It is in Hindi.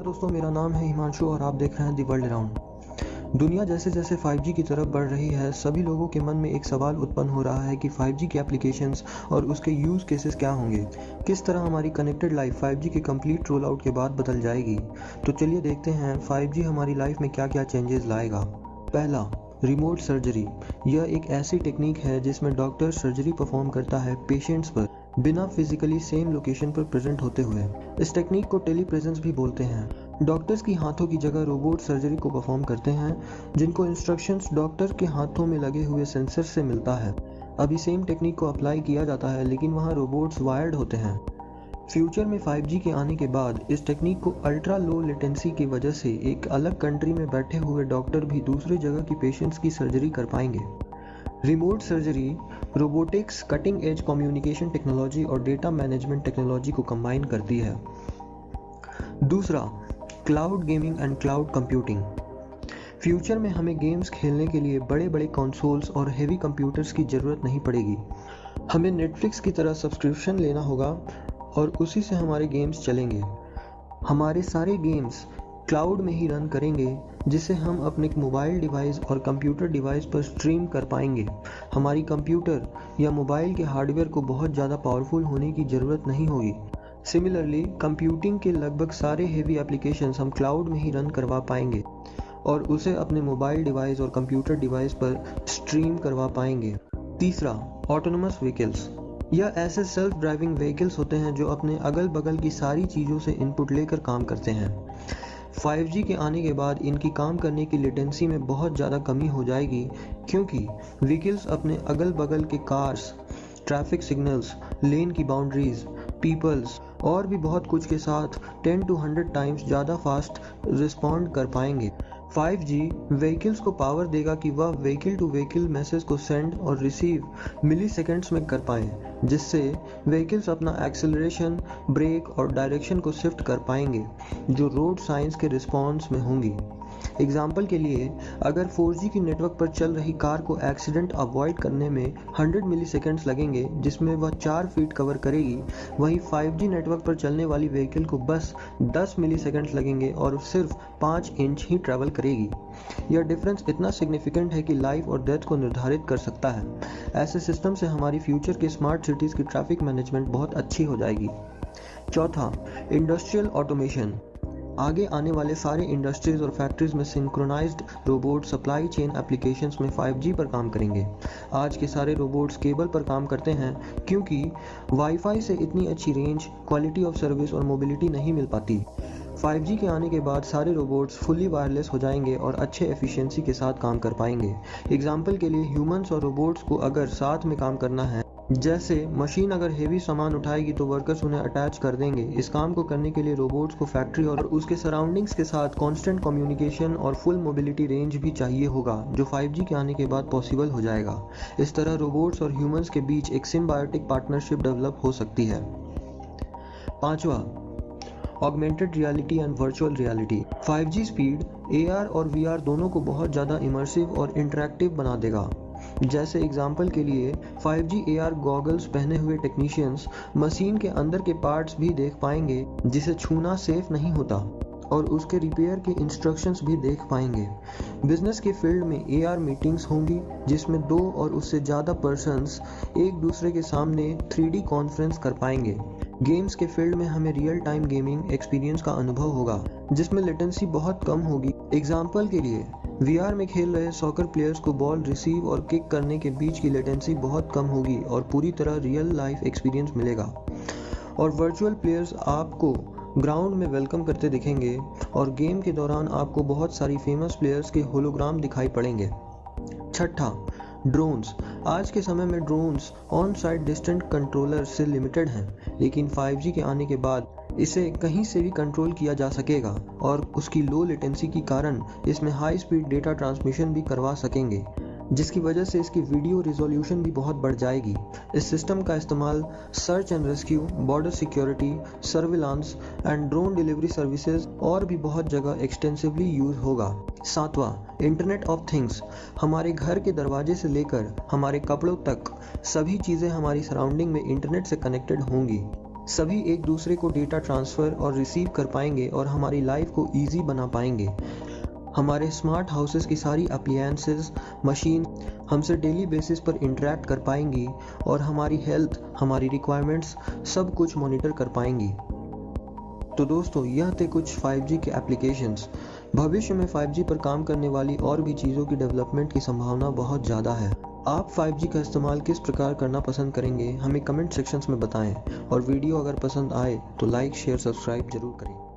दोस्तों, मेरा नाम है हिमांशु और आप देख रहे हैं दी वर्ल्ड अराउंड। दुनिया जैसे जैसे 5G की तरफ बढ़ रही है, सभी लोगों के मन में एक सवाल उत्पन्न हो रहा है कि 5G के एप्लीकेशंस और उसके यूज़ केसेस क्या होंगे। किस तरह हमारी कनेक्टेड लाइफ 5G के कंप्लीट रोल आउट के बाद बदल जाएगी। तो चलिए देखते हैं 5G हमारी लाइफ में क्या क्या चेंजेस लाएगा। पहला, रिमोट सर्जरी। यह एक ऐसी टेक्निक है जिसमें डॉक्टर सर्जरी परफॉर्म करता है पेशेंट्स पर बिना फिजिकली सेम लोकेशन पर प्रेजेंट होते हुए। इस टेक्निक को टेली प्रेजेंस भी बोलते हैं। डॉक्टर्स की हाथों की जगह रोबोट सर्जरी को परफॉर्म करते हैं, जिनको इंस्ट्रक्शंस डॉक्टर के हाथों में लगे हुए सेंसर से मिलता है। अभी सेम टेक्निक को अप्लाई किया जाता है, लेकिन वहाँ रोबोट्स वायर्ड होते हैं। फ्यूचर में 5G के आने के बाद इस टेक्निक को अल्ट्रा लो लेटेंसी की वजह से एक अलग कंट्री में बैठे हुए डॉक्टर भी दूसरी जगह की पेशेंट्स की सर्जरी कर पाएंगे। Remote surgery robotics, cutting edge communication technology और डेटा मैनेजमेंट टेक्नोलॉजी को कंबाइन करती है। दूसरा, cloud gaming and cloud computing. Future में हमें गेम्स खेलने के लिए बड़े बड़े कंसोल्स और हेवी कंप्यूटर्स की ज़रूरत नहीं पड़ेगी। हमें नेटफ्लिक्स की तरह सब्सक्रिप्शन लेना होगा और उसी से हमारे गेम्स चलेंगे। हमारे सारे गेम्स क्लाउड में ही रन करेंगे, जिसे हम अपने मोबाइल डिवाइस और कंप्यूटर डिवाइस पर स्ट्रीम कर पाएंगे। हमारी कंप्यूटर या मोबाइल के हार्डवेयर को बहुत ज़्यादा पावरफुल होने की ज़रूरत नहीं होगी। सिमिलरली, कंप्यूटिंग के लगभग सारे हेवी एप्लीकेशंस हम क्लाउड में ही रन करवा पाएंगे और उसे अपने मोबाइल डिवाइस और कंप्यूटर डिवाइस पर स्ट्रीम करवा पाएंगे। तीसरा, ऑटोनोमस व्हीकल्स। यह ऐसे सेल्फ ड्राइविंग व्हीकल्स होते हैं जो अपने अगल बगल की सारी चीज़ों से इनपुट लेकर काम करते हैं। 5G के आने के बाद इनकी काम करने की लेटेंसी में बहुत ज़्यादा कमी हो जाएगी, क्योंकि व्हीकल्स अपने अगल बगल के कार्स, ट्रैफिक सिग्नल्स, लेन की बाउंड्रीज, पीपल्स और भी बहुत कुछ के साथ 10 to 100 टाइम्स ज़्यादा फास्ट रिस्पॉन्ड कर पाएंगे। 5G व्हीकल्स को पावर देगा कि वह व्हीकल टू व्हीकल मैसेज को सेंड और रिसीव मिली सेकेंड्स में कर पाएँ, जिससे व्हीकल्स अपना एक्सेलरेशन, ब्रेक और डायरेक्शन को शिफ्ट कर पाएंगे, जो रोड साइंस के रिस्पॉन्स में होंगी। एग्जाम्पल के लिए, अगर 4G की नेटवर्क पर चल रही कार को एक्सीडेंट अवॉइड करने में 100 मिली सेकेंड्स लगेंगे, जिसमें वह 4 फीट कवर करेगी, वहीं 5G नेटवर्क पर चलने वाली व्हीकल को बस 10 मिली सेकेंड्स लगेंगे और सिर्फ 5 इंच ही ट्रैवल करेगी। यह डिफरेंस इतना सिग्निफिकेंट है कि लाइफ और डेथ को निर्धारित कर सकता है। ऐसे सिस्टम से हमारी फ्यूचर के स्मार्ट सिटीज़ की ट्रैफिक मैनेजमेंट बहुत अच्छी हो जाएगी। चौथा, इंडस्ट्रियल ऑटोमेशन। आगे आने वाले सारे इंडस्ट्रीज और फैक्ट्रीज में synchronized robot supply chain applications में 5G पर काम करेंगे। आज के सारे रोबोट्स केबल पर काम करते हैं, क्योंकि वाईफाई से इतनी अच्छी रेंज, क्वालिटी ऑफ सर्विस और मोबिलिटी नहीं मिल पाती। 5G के आने के बाद सारे रोबोट्स फुली वायरलेस हो जाएंगे और अच्छे एफिशिएंसी के साथ काम कर पाएंगे। एग्जाम्पल के लिए, ह्यूमंस और रोबोट्स को अगर साथ में काम करना है, जैसे मशीन अगर हेवी सामान उठाएगी तो वर्कर्स उन्हें अटैच कर देंगे। इस काम को करने के लिए रोबोट्स को फैक्ट्री और उसके सराउंडिंग्स के साथ कांस्टेंट कम्युनिकेशन और फुल मोबिलिटी रेंज भी चाहिए होगा, जो 5G के आने के बाद पॉसिबल हो जाएगा। इस तरह रोबोट्स और ह्यूमंस के बीच एक सिम्बायोटिक पार्टनरशिप डेवलप हो सकती है। पांचवा, augmented reality and virtual reality. 5G speed AR और VR दोनों को बहुत ज़्यादा इमर्सिव और इंटरैक्टिव बना देगा। जैसे एग्जाम्पल के लिए, 5G AR गॉगल्स पहने हुए टेक्नीशियंस मशीन के अंदर के पार्ट्स भी देख पाएंगे, जिसे छूना सेफ नहीं होता, और उसके रिपेयर के इंस्ट्रक्शंस भी देख पाएंगे। बिजनेस के फील्ड में AR मीटिंग्स होंगी, जिसमें 2 और उससे ज़्यादा पर्सन्स एक दूसरे के सामने 3D कॉन्फ्रेंस कर पाएंगे। गेम्स के फील्ड में हमें रियल टाइम गेमिंग एक्सपीरियंस का अनुभव होगा, जिसमें लेटेंसी बहुत कम होगी। एग्जाम्पल के लिए, VR में खेल रहे सॉकर प्लेयर्स को बॉल रिसीव और किक करने के बीच की लेटेंसी बहुत कम होगी और पूरी तरह रियल लाइफ एक्सपीरियंस मिलेगा। और वर्चुअल प्लेयर्स आपको ग्राउंड में वेलकम करते दिखेंगे और गेम के दौरान आपको बहुत सारी फेमस प्लेयर्स के होलोग्राम दिखाई पड़ेंगे। छठा, ड्रोन्स। आज के समय में drones on site distant controller से लिमिटेड हैं, लेकिन 5G के आने के बाद इसे कहीं से भी कंट्रोल किया जा सकेगा और उसकी लो लेटेंसी के कारण इसमें हाई स्पीड डेटा ट्रांसमिशन भी करवा सकेंगे, जिसकी वजह से इसकी वीडियो रिजोल्यूशन भी बहुत बढ़ जाएगी। इस सिस्टम का इस्तेमाल search and rescue, border security, surveillance and drone delivery services और भी बहुत जगह एक्सटेंसिवली यूज होगा। सातवां, इंटरनेट ऑफ थिंग्स। हमारे घर के दरवाजे से लेकर हमारे कपड़ों तक सभी चीज़ें हमारी सराउंडिंग में इंटरनेट से कनेक्टेड होंगी। सभी एक दूसरे को डेटा ट्रांसफ़र और रिसीव कर पाएंगे और हमारी लाइफ को ईजी बना पाएंगे। हमारे स्मार्ट हाउसेस की सारी अप्लायंसेस, मशीन हमसे डेली बेसिस पर इंटरेक्ट कर पाएंगी और हमारी हेल्थ, हमारी रिक्वायरमेंट्स सब कुछ मॉनिटर कर पाएंगी। तो दोस्तों, यह थे कुछ 5G के एप्लीकेशंस। भविष्य में 5G पर काम करने वाली और भी चीज़ों की डेवलपमेंट की संभावना बहुत ज़्यादा है। आप 5G का इस्तेमाल किस प्रकार करना पसंद करेंगे, हमें कमेंट सेक्शंस में बताएं। और वीडियो अगर पसंद आए तो लाइक, शेयर, सब्सक्राइब जरूर करें।